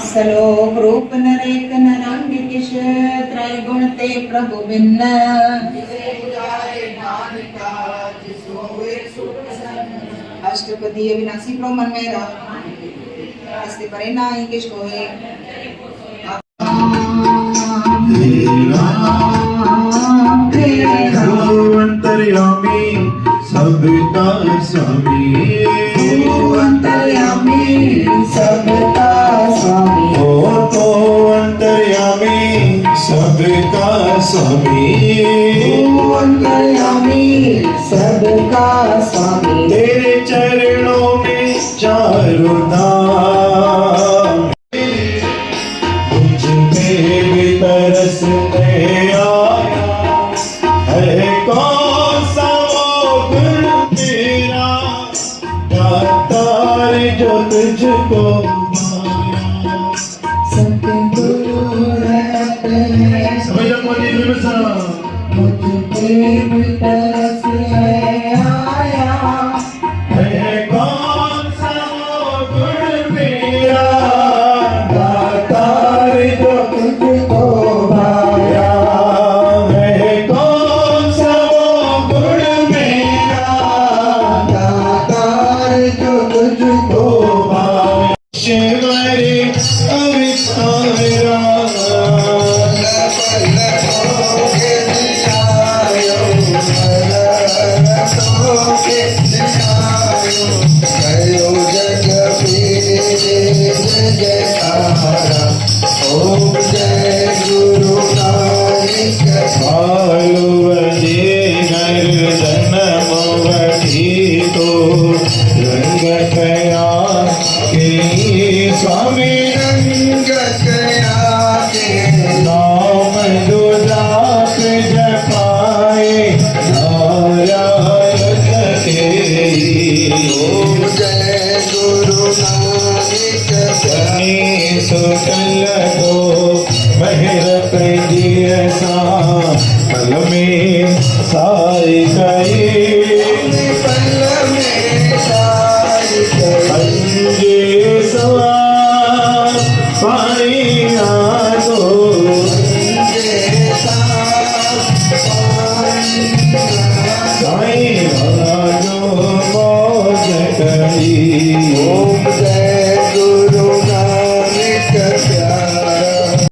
सलोक रूप नरेक नरंग किश त्रैगुण ते प्रभु भिन्न अष्टपदी अविनाशी प्रभु मन में रहा अस्ति परे ना किश कोई अंतर्यामी सबका स्वामी अंतर्यामी सबका स्वामी हो तो अंतर्यामी सबका स्वामी अंतर्यामी सबका स्वामी तेरे चरणों में चारों धाम मुझ में भी तरसने आया है कौन सा वो गुण तेरा दातार जो तुझको सतगुरु रहते हैं मुझे भी तरस आया है कौन सा वो गुण मेरा दातार जो तुझको भाया है कौन सा वो गुण मेरा दातार जो तुझको भाया शिवरे अवितारा ओम जय गुरु नानक भालुवजे नर जन्म वठी तो रंग कया के स्वामी रंग गया के नाम जो जाप जपाए नारायण के ओम जय गुरु नानक सुकल दो लहर पैदी सा पल में साई गई पल में सारी पंजे सवार पानी आदो साईं राजो मौज करी